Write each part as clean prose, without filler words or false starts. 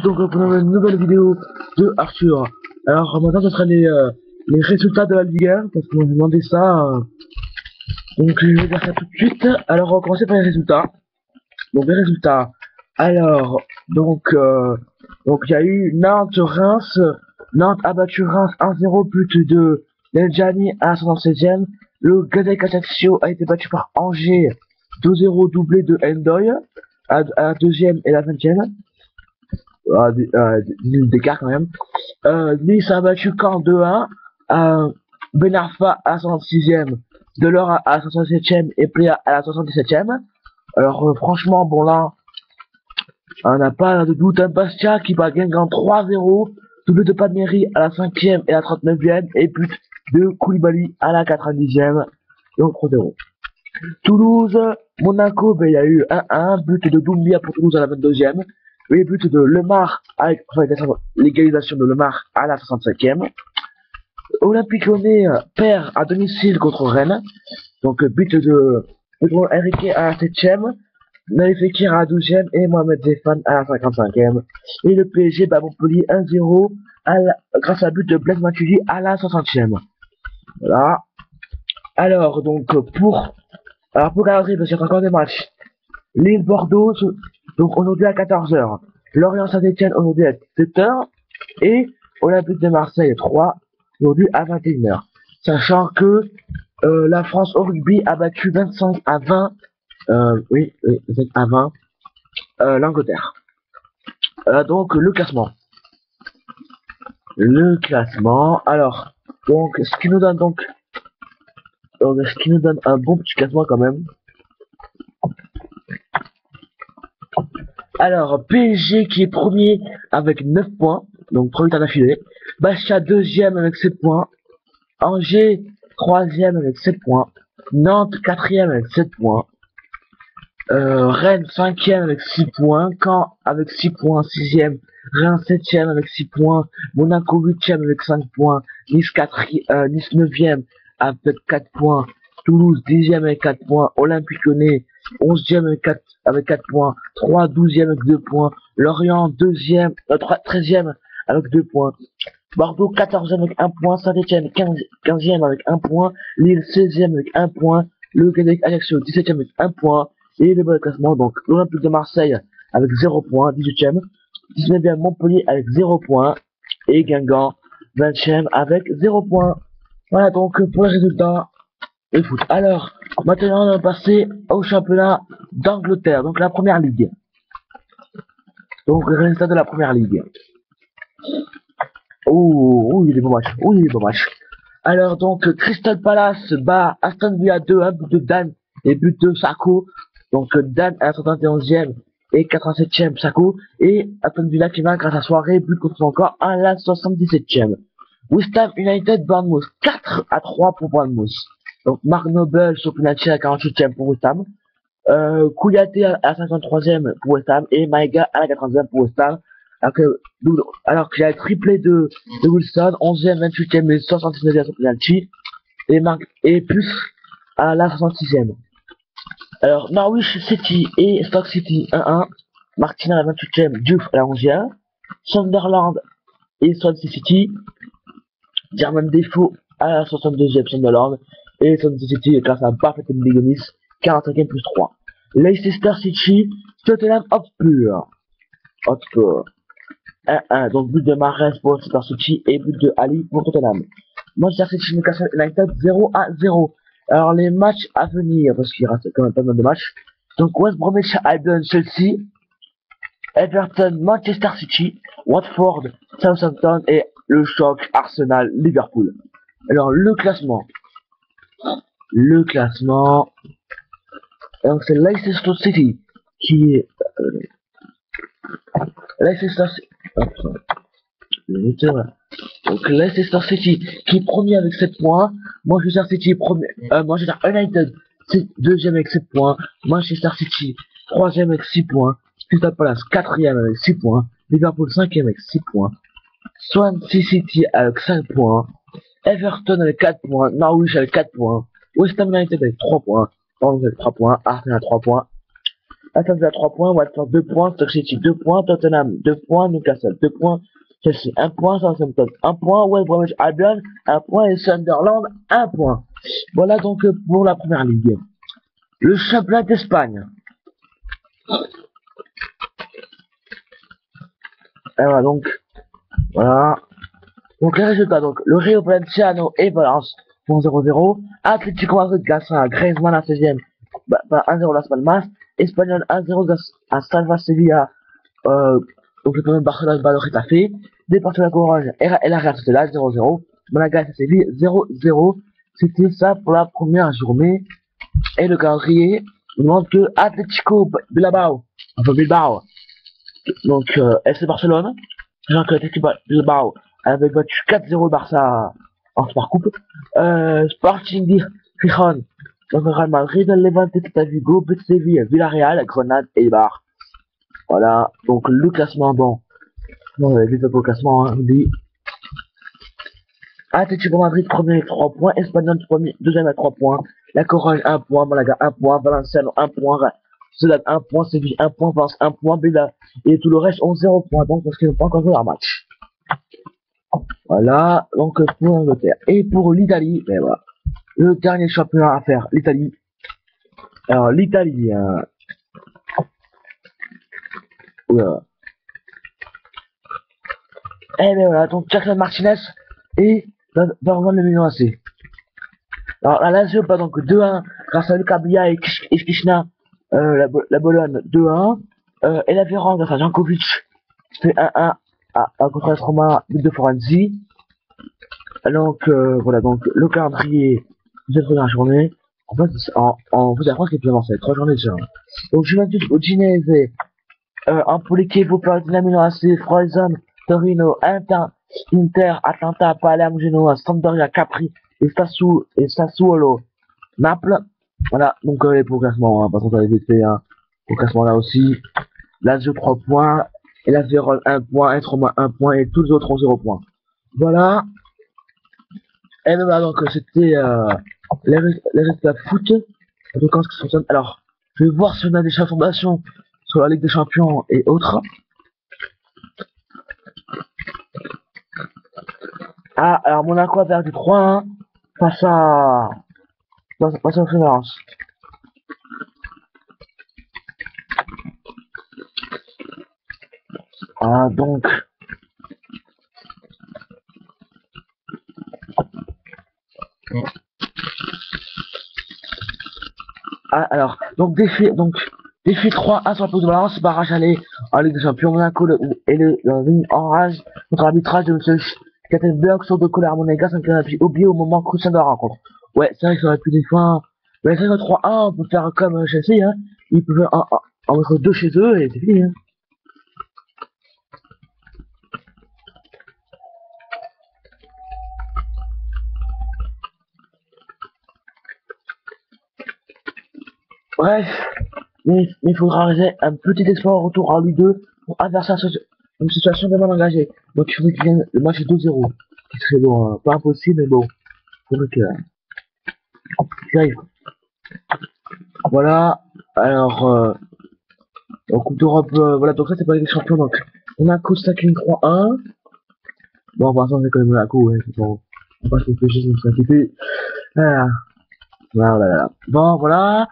Donc pour une nouvelle vidéo de Arthur. Alors maintenant ce sera les résultats de la Ligue 1 parce qu'on m'a demandé ça. Donc je vais faire ça tout de suite. Alors on va commencer par les résultats. Donc les résultats. Alors donc il y a eu Nantes-Reims. Nantes a battu Reims 1-0, but de Neljani à la 76e. Le Gazette Ajaccio a été battu par Angers 2-0, doublé de Endoy à la deuxième et la 20e. D'écart quand même. Nice a battu Caen 2-1. Ben Arfa à la 66e, Delors à la 67e et Pléa à la 77e. Alors franchement, bon là, on n'a pas de doute. Bastia qui bat Guingamp 3-0, double de Palmieri à la 5e et la 39e, et but de Koulibaly à la 90e, donc 3-0. Toulouse, Monaco, ben, il y a eu 1-1, but de Doumbia pour Toulouse à la 22e, et but de Lemar, avec l'égalisation de Lemar à la 65e. Olympique Lyonnais perd à domicile contre Rennes, donc but de Enrique à la 7e, Naïf Fekir à la 12e et Mohamed Zefan à la 55e. Et le PSG bat Montpellier 1-0 grâce à but de Blaise Matuidi à la 60e. Voilà. Alors donc pour calendrier, parce qu'il y a encore des matchs. Lille-Bordeaux, donc aujourd'hui à 14h. Lorient-Saint-Etienne aujourd'hui à 17h. Et Olympique de Marseille 3, aujourd'hui à 21h. Sachant que la France au rugby a battu 25-20, oui, 25-20, l'Angleterre. Donc le classement. Alors, donc ce qui nous donne un bon petit classement quand même. Alors, PSG qui est premier avec 9 points, donc 3 victoires d'affilée. Bastia deuxième avec 7 points. Angers troisième avec 7 points. Nantes quatrième avec 7 points. Rennes cinquième avec 6 points. Caen avec 6 points, sixième. Reims septième avec 6 points. Monaco huitième avec 5 points. Nice neuvième avec 4 points. Toulouse 10e avec 4 points. Olympique Lyonnais 11e avec 4 points. 3 12e avec 2 points. Lorient 13e avec 2 points. Bordeaux 14e avec 1 point. Saint-Etienne 15e avec 1 point. Lille 16e avec 1 point. Le Québec Ajaccio 17e avec 1 point. Et le bon classement, donc l'Olympique de Marseille avec 0 points, 18e. 19e Montpellier avec 0 points. Et Guingamp 20e avec 0 points. Voilà donc pour les résultats et foot. Alors, maintenant on va passer au championnat d'Angleterre, donc la première ligue. Donc les résultats de la première ligue. Il est beau match. Il est beau match. Alors donc Crystal Palace bat Aston Villa 2-1, but de Dan et but de Sako. Donc Dan à la 71e et 87e Sako. Et Aston Villa qui va grâce à soirée, but contre son corps à la 77e. West Ham United Bournemouth 4-3 pour Bournemouth. Donc Mark Noble sur penalty à la 48e pour West Ham. Kouyaté à la 53e pour West Ham et Maïga à la 80e pour West Ham. Alors qu'il y a un triplé de Wilson, 11e, 28e et 79e sur penalty. Et plus à la 66e. Alors Norwich City et Stoke City 1-1. Martin à la 28e, Diouf à la 11e. Sunderland et Swansea City. German Defoe à la 62e Sunderland. Et Swansea City grâce à Buffett et Bigonis, 45e plus 3. Leicester City, Tottenham Hotspur. 1-1, donc but de Mahrez pour Leicester City et but de Ali pour Tottenham. Manchester City Newcastle United 0-0. Alors les matchs à venir, parce qu'il reste quand même pas mal de matchs. Donc West Bromwich Albion Chelsea, Everton Manchester City, Watford Southampton et le choc Arsenal Liverpool. Alors le classement. Donc c'est Leicester City qui est Leicester City qui est premier avec 7 points. Manchester City Manchester United deuxième avec 7 points. Manchester City troisième avec 6 points. Crystal Palace quatrième avec 6 points. Liverpool cinquième avec 6 points. Swansea City avec 5 points. Everton avec 4 points. Norwich avec 4 points. West Ham United avec 3 points. Arsenal avec 3 points. Arsenal à 3 points. Aston Villa 3 points, Watford 2 points, Stoke City 2 points, Tottenham 2 points, Newcastle 2 points, Chelsea 1 point, Southampton 1 point, West Bromwich Albion 1 point et Sunderland 1 point. Voilà donc pour la première ligue. Le championnat d'Espagne. Alors donc, voilà. Donc les résultats, donc le Rio Valenciano et Valence font 0-0. Atlético Madrid grâce à Griezmann à 16ème, 1-0 Las Palmas. Espagnol 1-0 grâce à Salva Sevilla, donc le premier Barcelone bat le Retafe. Deportivo La Corogne et la Real Sociedad 0-0. Malaga et Séville 0-0. C'était ça pour la première journée. Et le calendrier nous montre que Atlético Bilbao, enfin Bilbao, donc FC Barcelone, sachant que Atlético Bilbao avait battu 4-0 Barça en Supercoupe. Sporting Gijón, Real Madrid, Levante, Celta Vigo, Betis Séville, Villarreal, Grenade et Eibar. Voilà, donc le classement, bon, on va vite au classement, hein, dit. Atlético Madrid premier avec 3 points, Espagnol premier, deuxième avec 3 points, La Corogne 1 point, Malaga 1 point, Valenciano 1 point, Sociedad 1 point, Séville 1 point, Valence 1 point, Bela et tout le reste ont 0 point, donc parce qu'ils n'ont pas encore joué leur match. Voilà, donc pour l'Angleterre. Et pour l'Italie, ben voilà, le dernier championnat à faire, l'Italie. Alors l'Italie, oula. Et ben voilà, donc Jackson Martinez et va rejoindre le Milan AC. Alors la Lazio bat donc 2-1 grâce à Luca Bia et Kishna, la Bologne 2-1, et la Vérone grâce à Jankovic fait 1-1 contre la Roma de Forenzi. Donc voilà, donc le calendrier de cette première journée. En fait, en vous apprendre ce qui est plus avancé, 3 journées déjà. Donc Juventus au Ginese, Empoli, Vopla, Dinamo AC, Frosinone, Torino, Inter, Atlanta, Palermo, Genoa, Sampdoria, Capri et Sassuolo, Naples. Voilà, donc les progressements, hein, parce qu'on avait fait un progressement là aussi. Lazio 3 points, et la Vérone 1 point, et Roma 1 point, et tous les autres ont 0 points. Voilà. Et ben voilà, donc c'était les résultats foot. En tout cas, ce qui fonctionne. Alors, je vais voir si on a des informations sur la Ligue des Champions et autres. Ah, alors Monaco a perdu 3-1 face à Valence. Ah, donc ah, alors défi 3-1 sur la pelouse de Valence, barrage aller en Ligue des Champions. Monaco et le en rage contre l'arbitrage de M. Kattenberg sur de colère Monégas, un canapé oublié au moment crucial de la rencontre. Ouais, c'est vrai que ça aurait pu des fois. Mais c'est vrai que 3-1, on peut faire comme Chelsea, hein. Ils peuvent en mettre 2 chez eux et c'est fini, hein. Bref, mais il faudra réaliser un petit espoir au retour à lui 2 pour inverser une situation vraiment engagée. Donc il faudrait qu'il gagne le match 2-0. Qui serait bon, pas impossible, mais bon. C'est vrai que ça arrive. Voilà, alors en Coupe d'Europe, voilà, donc ça c'est pas les champions, donc on a Costa King 3-1. Bon, pour l'instant c'est quand même Monaco, ouais, c'est bon. On va pas se réfléchir, on s'inquiéter. Voilà. Voilà. Bon, voilà.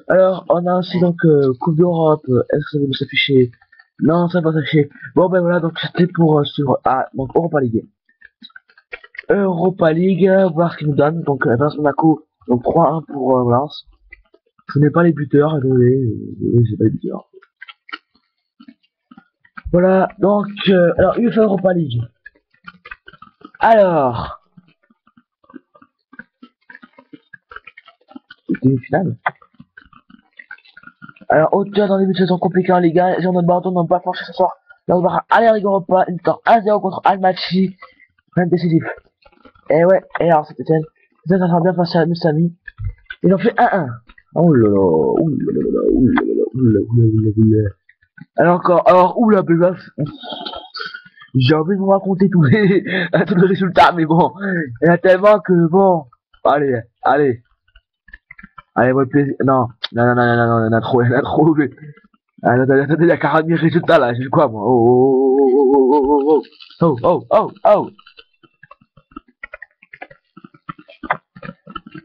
Alors, on a aussi donc Coupe d'Europe. Est-ce que ça va s'afficher? Non, ça va pas s'afficher. Bon, ben voilà, donc c'était pour sur donc Europa League. Europa League, voir ce qu'il nous donne. Donc, Valence Monaco, donc 3-1 pour Valence. Je n'ai pas les buteurs, désolé. Oui, j'ai pas les buteurs. Voilà, donc, alors, UEFA Europa League. Alors. Demi-finale. Alors, auteur dans les buts de saison compliqués en Ligue 1, les gens de Bordeaux n'ont pas franchi ce soir. Là, on va aller à Ligue Europa, une victoire 1-0 contre Almaty, même décisif. Et ouais, et alors, c'était ça sera bien face à Moussami. Ils ont fait 1-1. Oh là là, oulala. Alors, oula, bébé, j'ai envie de vous raconter tous les résultats, mais bon, il y en a tellement que bon, allez, votre plaisir. Non, il y en a trop. Ah, attendez, il y a 40 000 résultats là, j'ai quoi moi? Oh.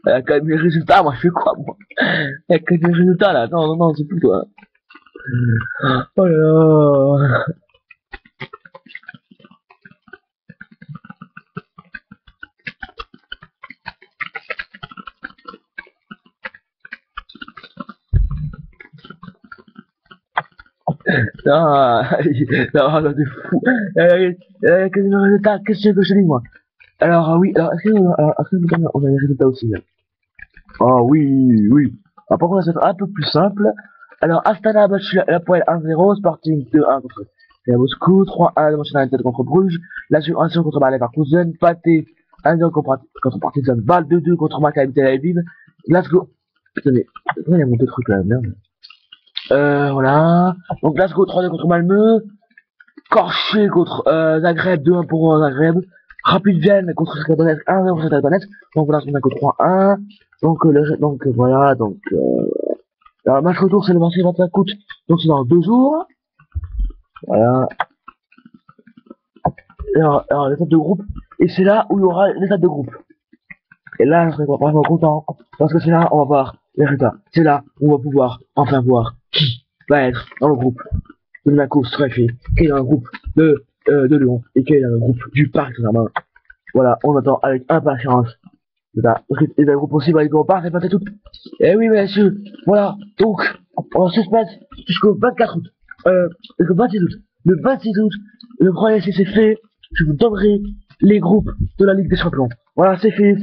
Il y a 40 000 résultats, moi je fais quoi moi? Il y a 40 000 résultats là, non, c'est plus toi. Oh là là. Non, non, c'est fou. Quel est le résultat? Qu'est-ce que je dis moi? Alors oui, alors est-ce que on a les résultats aussi là? Oh oui. Alors, par contre, ça va être un peu plus simple. Alors, Astana a battu la Poel 1-0, Sporting 2-1 contre Real Moscou, 3-1 le Manchester United contre Bruges, Lazio 1-0 contre Bayer Leverkusen, Pathé 1-0 contre Partizan, Bâle 2-2 contre Maccabi Tel Aviv, Glasgow. Putain, mais pourquoi il y a mon deux trucs là, merde. Voilà. Donc Glasgow 3-2 contre Malmö, Corché contre Zagreb 2-1 pour Zagreb, Rapid Vienne contre Shakhtar Donetsk 1-0 contre Shakhtar Donetsk. Donc voilà, on a que 3-1. Donc voilà, alors, le match retour, c'est le 25 août, donc c'est dans 2 jours. Voilà. Alors l'étape de groupe, et c'est là où il y aura l'étape de groupe. Et là, je serai vraiment content, parce que c'est là où on va voir les résultats. C'est là où on va pouvoir enfin voir qui va être dans le groupe de Monaco Streffé, qui est dans le groupe de Lyon, et qui est dans le groupe du Paris Saint-Germain. Voilà, on attend avec impatience. Et le groupe aussi, va être au Paris, c'est pas tout. Eh oui, messieurs, voilà, donc, on se passe jusqu'au 24 août. Jusqu'au 26 août. Le 26 août, le premier essai c'est fait, je vous donnerai les groupes de la Ligue des Champions. Voilà, c'est fait.